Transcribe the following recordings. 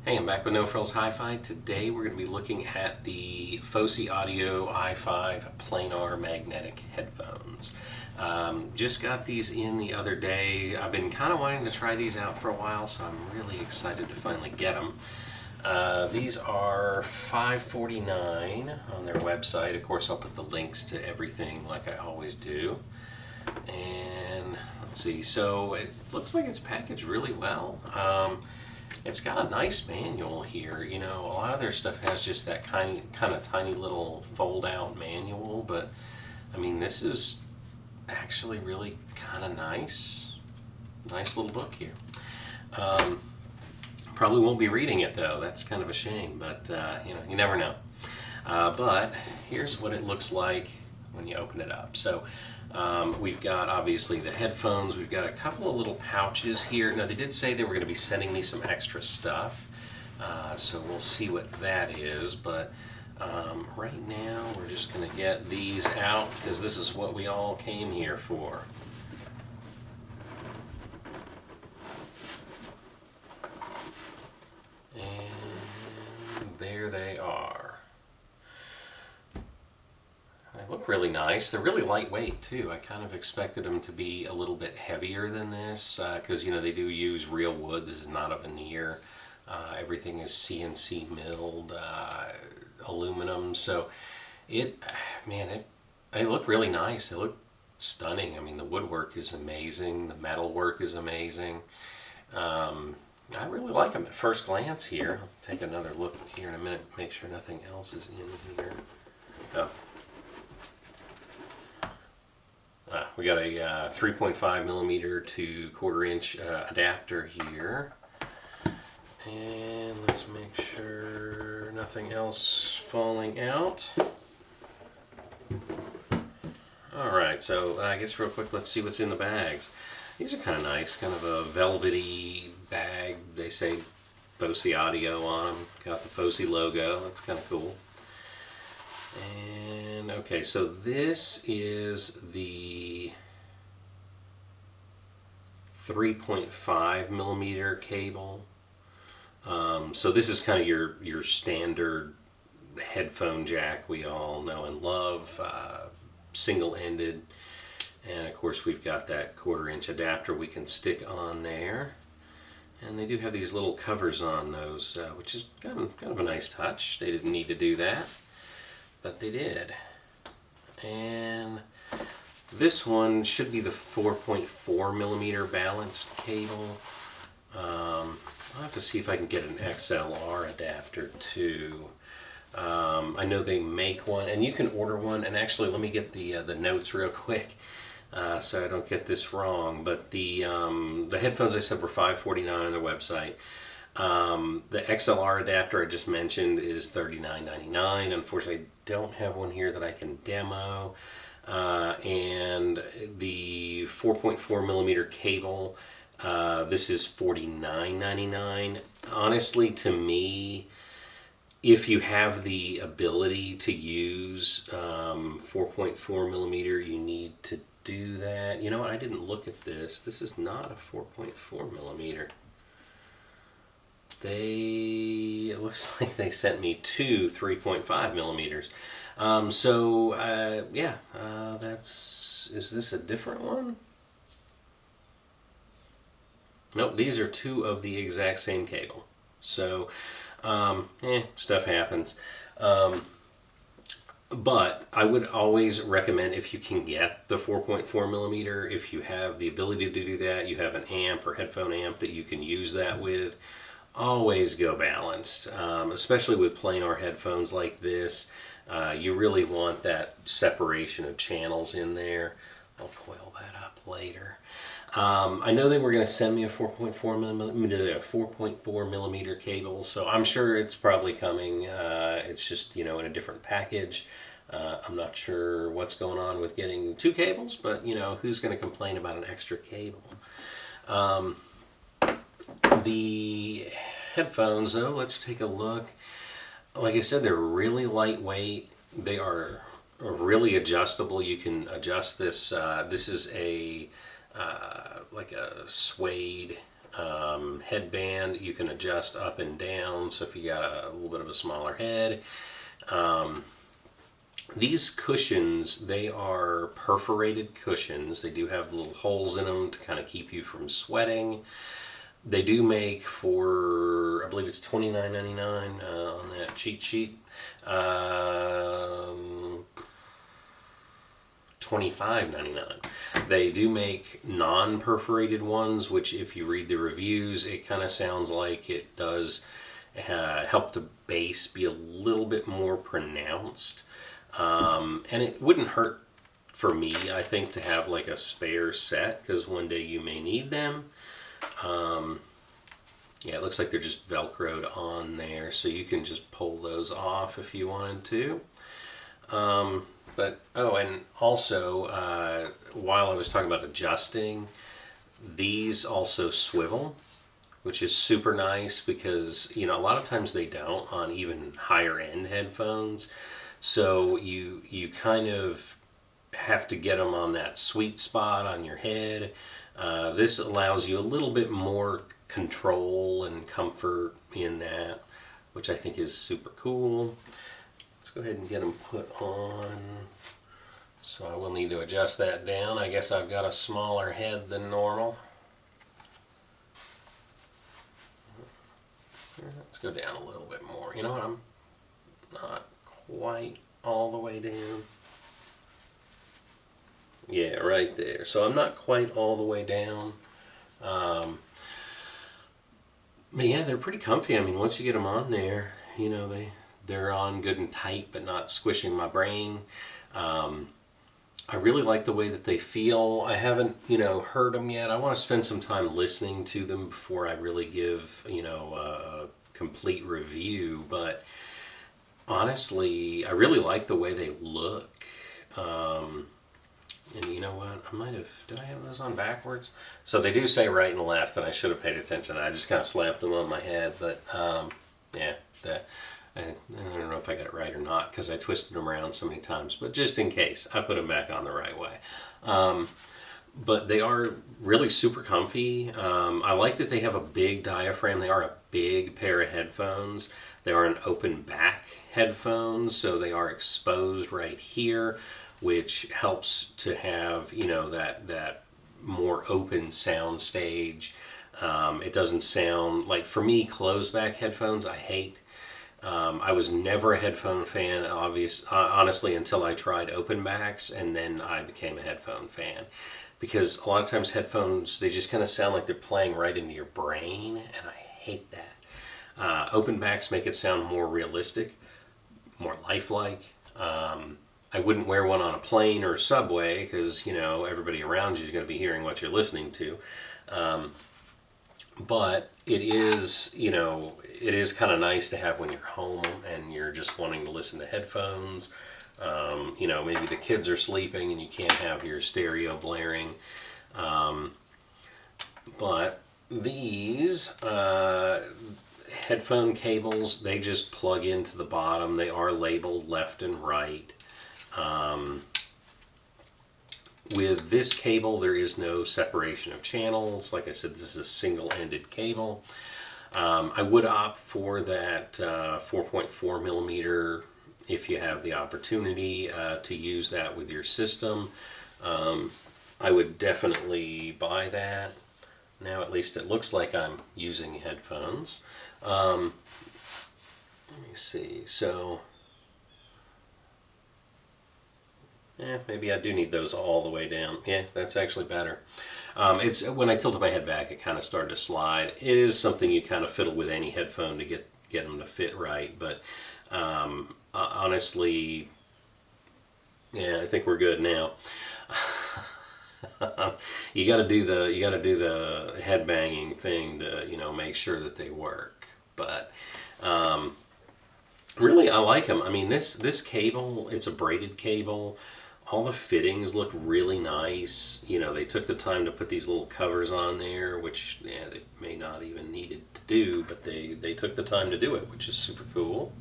Hey, I'm back with No Frills Hi-Fi. Today we're going to be looking at the Fosi Audio i5 Planar magnetic headphones. Just got these in the other day. I've been kind of wanting to try these out for a while, so I'm really excited to finally get them. These are $5.49 on their website. Of course, I'll put the links to everything like I always do. And let's see, so it looks like it's packaged really well. It's got a nice manual here. You know, a lot of their stuff has just that kind of tiny little fold-out manual, but I mean, this is actually really kind of nice. Nice little book here. Probably won't be reading it though. That's kind of a shame, but you know, you never know. But here's what it looks like when you open it up. So we've got obviously the headphones. We've got a couple of little pouches here. Now they did say they were going to be sending me some extra stuff, so we'll see what that is. But right now we're just going to get these out because this is what we all came here for. And there they are. They look really nice. They're really lightweight too. I kind of expected them to be a little bit heavier than this because you know they do use real wood. This is not a veneer. Everything is CNC milled aluminum. So they look really nice. They look stunning. I mean, the woodwork is amazing. The metal work is amazing. I really like them at first glance here. I'll take another look here in a minute. Make sure nothing else is in here. Oh. We got a 3.5 millimeter to 1/4 inch adapter here. And let's make sure nothing else falling out. Alright, so I guess real quick, let's see what's in the bags. These are kind of nice, kind of a velvety bag. They say Fosi Audio on them. Got the Fosi logo. That's kind of cool. And okay, so this is the 3.5 millimeter cable. So this is kind of your standard headphone jack we all know and love, single-ended. And of course we've got that 1/4 inch adapter we can stick on there. And they do have these little covers on those, which is kind of a nice touch. They didn't need to do that, but they did. And this one should be the 4.4 millimeter balanced cable. I'll have to see if I can get an XLR adapter too. I know they make one, and you can order one. And actually, let me get the notes real quick so I don't get this wrong. But the headphones I said were $5.49 on their website. The XLR adapter I just mentioned is $39.99. Unfortunately, I don't have one here that I can demo. And the 4.4 millimeter cable, this is $49.99. Honestly, to me, if you have the ability to use 4.4 millimeter, you need to do that. You know what? I didn't look at this. This is not a 4.4 millimeter. It looks like they sent me two 3.5 millimeters. Is this a different one? Nope, these are two of the exact same cable. So, stuff happens. But I would always recommend, if you can get the 4.4 millimeter, if you have the ability to do that, you have an amp or headphone amp that you can use that with, always go balanced, especially with planar headphones like this. You really want that separation of channels in there. I'll coil that up later. I know they were going to send me a 4.4 millimeter cable, so I'm sure it's probably coming. It's just, in a different package. I'm not sure what's going on with getting two cables, but who's going to complain about an extra cable? The headphones, though, let's take a look. Like I said, they're really lightweight. They are really adjustable. You can adjust this. This is like a suede headband you can adjust up and down, so if you got a little bit of a smaller head. These cushions, they are perforated cushions. They do have little holes in them to kind of keep you from sweating. They do make for, I believe it's $29.99 on that cheat sheet. $25.99. They do make non-perforated ones, which if you read the reviews, it kind of sounds like it does help the bass be a little bit more pronounced. And it wouldn't hurt for me, I think, to have like a spare set, because one day you may need them. Yeah, it looks like they're just Velcroed on there, so you can just pull those off if you wanted to. But, oh, and also, while I was talking about adjusting, these also swivel, which is super nice because, you know, a lot of times they don't on even higher end headphones. So you kind of have to get them on that sweet spot on your head. This allows you a little bit more control and comfort in that, which I think is super cool. Let's go ahead and get them put on. So I will need to adjust that down. I guess I've got a smaller head than normal. Let's go down a little bit more. You know what? I'm not quite all the way down. Yeah, right there. So I'm not quite all the way down. But yeah, they're pretty comfy. I mean, once you get them on there, you know, they're on good and tight, but not squishing my brain. I really like the way that they feel. I haven't, you know, heard them yet. I want to spend some time listening to them before I really give, you know, a complete review. But honestly, I really like the way they look. And you know what? Did I have those on backwards? So they do say right and left, and I should have paid attention. I just kind of slapped them on my head. But yeah, I don't know if I got it right or not because I twisted them around so many times. But just in case, I put them back on the right way. But they are really super comfy. I like that they have a big diaphragm. They are a big pair of headphones. They are an open back headphones, so they are exposed right here, which helps to have, you know, that more open sound stage. It doesn't sound like, for me, closed back headphones I hate. I was never a headphone fan, honestly, until I tried open backs, and then I became a headphone fan. Because a lot of times headphones, they just kind of sound like they're playing right into your brain, and I hate that. Open backs make it sound more realistic, more lifelike. I wouldn't wear one on a plane or a subway because, you know, everybody around you is going to be hearing what you're listening to. But it is, you know, it is kind of nice to have when you're home and you're just wanting to listen to headphones. You know, maybe the kids are sleeping and you can't have your stereo blaring. But these headphone cables, they just plug into the bottom. They are labeled left and right. With this cable, there is no separation of channels. Like I said, this is a single-ended cable. I would opt for that 4.4 millimeter if you have the opportunity to use that with your system. I would definitely buy that. Now at least it looks like I'm using headphones. Let me see. So, yeah, maybe I do need those all the way down. Yeah, that's actually better. It's when I tilted my head back, it kind of started to slide. It is something you kind of fiddle with any headphone to get them to fit right. But honestly, yeah, I think we're good now. You got to do the head banging thing to, you know, make sure that they work. But really, I like them. I mean, this cable, it's a braided cable. All the fittings look really nice. You know, they took the time to put these little covers on there, which, yeah, they may not even needed to do, but they took the time to do it, which is super cool.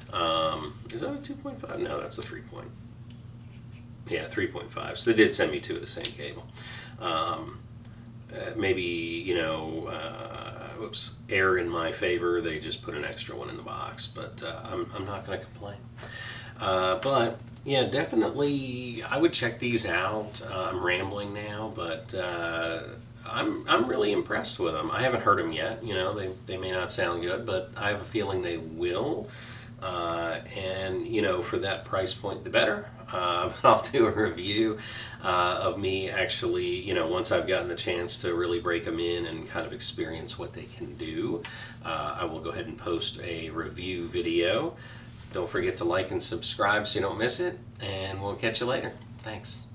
Is that a 2.5? No, that's a 3. Yeah, 3.5. So they did send me two of the same cable. maybe, err in my favor. They just put an extra one in the box, but I'm not going to complain. But yeah, definitely, I would check these out. I'm rambling now, but I'm really impressed with them. I haven't heard them yet. They may not sound good, but I have a feeling they will. And for that price point, the better. But I'll do a review of me actually, once I've gotten the chance to really break them in and kind of experience what they can do. I will go ahead and post a review video. Don't forget to like and subscribe so you don't miss it, and we'll catch you later. Thanks.